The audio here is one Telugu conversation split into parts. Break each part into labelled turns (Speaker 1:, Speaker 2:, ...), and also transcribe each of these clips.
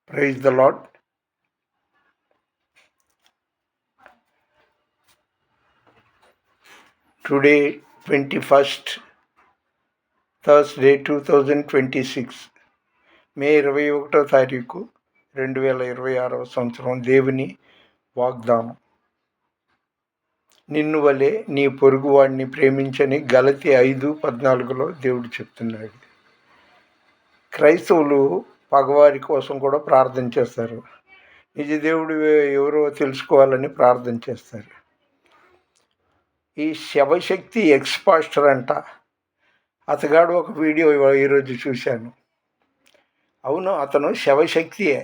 Speaker 1: Praise the Lord. Today, 21st Thursday 2026, మే 21వ తారీఖు 2026వ సంవత్సరం. దేవుని వాగ్దానం, నిన్ను వలె నీ పొరుగువాడిని ప్రేమించని గలతీ 5:14లో దేవుడు చెప్తున్నాడు. క్రైస్తవులు పగవారి కోసం కూడా ప్రార్థన చేస్తారు. నిజ దేవుడు ఎవరో తెలుసుకోవాలని ప్రార్థన చేస్తారు. ఈ శవశక్తి ఎక్స్‌పాస్టర్ అంట, అతగాడు ఒక వీడియో ఈరోజు చూశాను. అవును, అతను శవశక్తియే.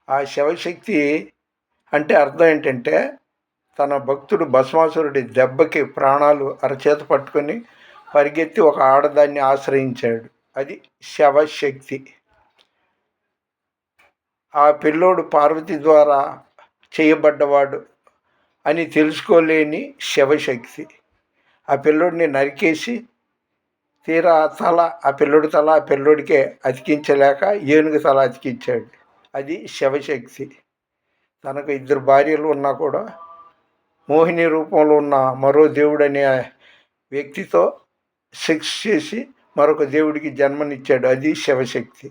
Speaker 1: ఆ శవశక్తి అంటే అర్థం ఏంటంటే, తన భక్తుడు భస్మాసురుడి దెబ్బకి ప్రాణాలు అరచేత పట్టుకొని పరిగెత్తి ఒక ఆడదాన్ని ఆశ్రయించాడు. అది శవశక్తి. ఆ పిల్లోడు పార్వతి ద్వారా చేయబడ్డవాడు అని తెలుసుకోలేని శవశక్తి. ఆ పిల్లోడిని నరికేసి తీరా ఆ పిల్లోడి తల ఆ పిల్లోడికే అతికించలేక ఏనుగు తల అతికించాడు. అది శవశక్తి. తనకు 2 భార్యలు ఉన్నా కూడా మోహిని రూపంలో ఉన్న మరో దేవుడు అనే వ్యక్తితో సెక్స్ చేసి మరొక దేవుడికి జన్మనిచ్చాడు. అది శవశక్తి.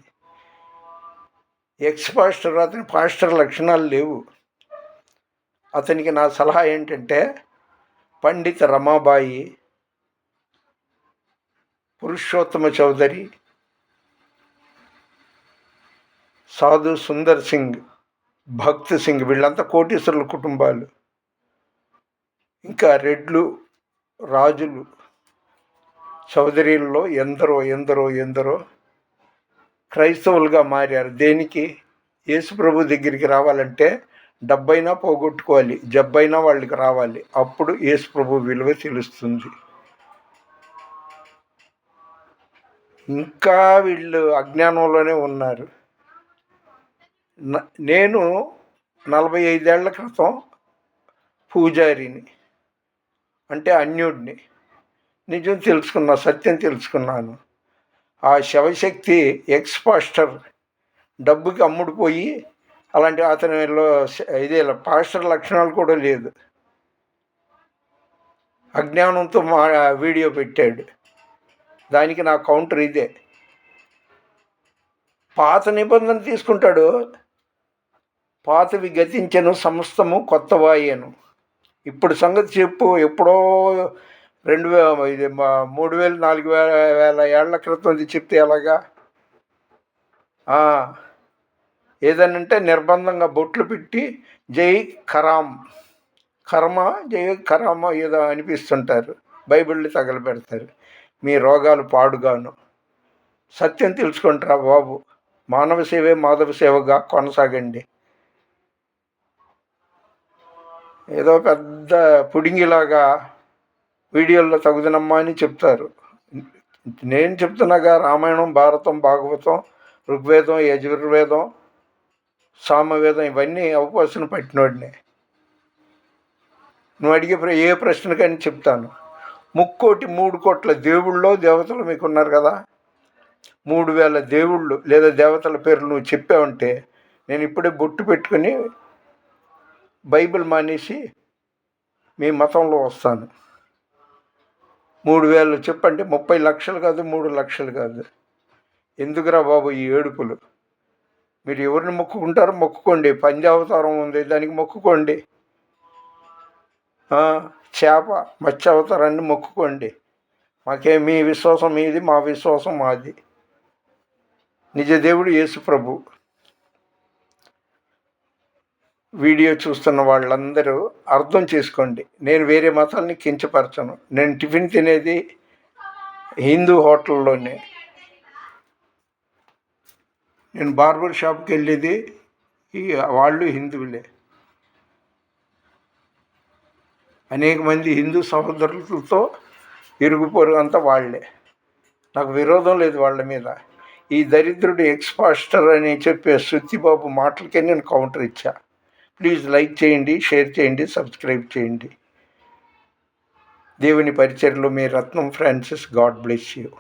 Speaker 1: ఎక్స్‌పాస్టర్, అతని పాస్టర్ లక్షణాలు లేవు. అతనికి నా సలహా ఏంటంటే, పండిత రమాబాయి, పురుషోత్తమ చౌదరి, సాధు సుందర్ సింగ్, భక్త్ సింగ్, వీళ్ళంతా కోటీశ్వరుల కుటుంబాలు. ఇంకా రెడ్లు, రాజులు, చౌదరీల్లో ఎందరో ఎందరో ఎందరో క్రైస్తవులుగా మారారు. దేనికి? యేసు ప్రభు దగ్గరికి రావాలంటే డబ్బైనా పోగొట్టుకోవాలి, జబ్బైనా వాళ్ళకి రావాలి. అప్పుడు యేసు ప్రభు విలువ తెలుస్తుంది. ఇంకా వీళ్ళు అజ్ఞానంలోనే ఉన్నారు. నేను 45 ఏళ్ల క్రితం పూజారిని, అంటే అన్యుడిని. నిజం తెలుసుకున్నా, సత్యం తెలుసుకున్నాను. ఆ శవశక్తి ఎక్స్‌పాస్టర్ డబ్బుకి అమ్ముడుపోయి, అలాంటి అతనిలో ఇదే పాస్టర్ లక్షణాలు కూడా లేదు. అజ్ఞానంతో వీడియో పెట్టాడు. దానికి నా కౌంటర్ ఇదే. పాత నిబంధన తీసుకుంటాడు, పాతవి గతించెను, సమస్తము కొత్తవాయెను. ఇప్పుడు సంగతి చెప్పు. ఎప్పుడో 3000-4000 ఏళ్ల క్రితం చెప్తే ఎలాగా? ఏదనంటే నిర్బంధంగా బొట్లు పెట్టి జై కరామ్, కర్మ జై కరామ ఏదో అనిపిస్తుంటారు, బైబిళ్ళు తగలబెడతారు. మీ రోగాలు పాడుగాను. సత్యం తెలుసుకుంటారా బాబు. మానవ సేవే మాధవ సేవగా కొనసాగండి. ఏదో పెద్ద పుడింగిలాగా వీడియోల్లో తగుదనమ్మా అని చెప్తారు. నేను చెప్తున్నాగా, రామాయణం, భారతం, భాగవతం, ఋగ్వేదం, యజుర్వేదం, సామవేదం ఇవన్నీ అవపోసన పట్టినోడిని. నువ్వు అడిగే ఏ ప్రశ్నకని చెప్తాను. 3 కోట్ల దేవుళ్ళో దేవతలు మీకున్నారు కదా. 3000 దేవుళ్ళు లేదా దేవతల పేర్లు నువ్వు చెప్పావంటే నేను ఇప్పుడే బొట్టు పెట్టుకుని బైబిల్ మానేసి మీ మతంలో వస్తాను. 3000 చెప్పంటే 30 లక్షలు కాదు, 3 లక్షలు కాదు. ఎందుకురా బాబు ఈ ఏడుపులు? మీరు ఎవరిని మొక్కుకుంటారో మొక్కుకోండి. పంచావతారం ఉంది, దానికి మొక్కుకోండి. చేప, మత్స్య అవతారాన్ని మొక్కుకోండి. మీ విశ్వాసం మీది, మా విశ్వాసం మాది. నిజ దేవుడు యేసు ప్రభు. వీడియో చూస్తున్న వాళ్ళందరూ అర్థం చేసుకోండి. నేను వేరే మతాలని కించపరచను. నేను టిఫిన్ తినేది హిందూ హోటల్లోనే. నేను బార్బర్ షాప్కి వెళ్ళేది వాళ్ళు హిందువులే. అనేక మంది హిందూ సహోదరులతో ఇరుగు పొరుగు అంతా వాళ్ళే. నాకు విరోధం లేదు వాళ్ళ మీద. ఈ దరిద్రుడు ఎక్స్‌పాస్టర్ అని చెప్పే సుత్తిబాబు మాటలకే నేను కౌంటర్ ఇచ్చా. ప్లీజ్ లైక్ చేయండి, షేర్ చేయండి, సబ్స్క్రైబ్ చేయండి. దేవుని పరిచర్యలో మీ రత్నం ఫ్రాన్సిస్. God bless you.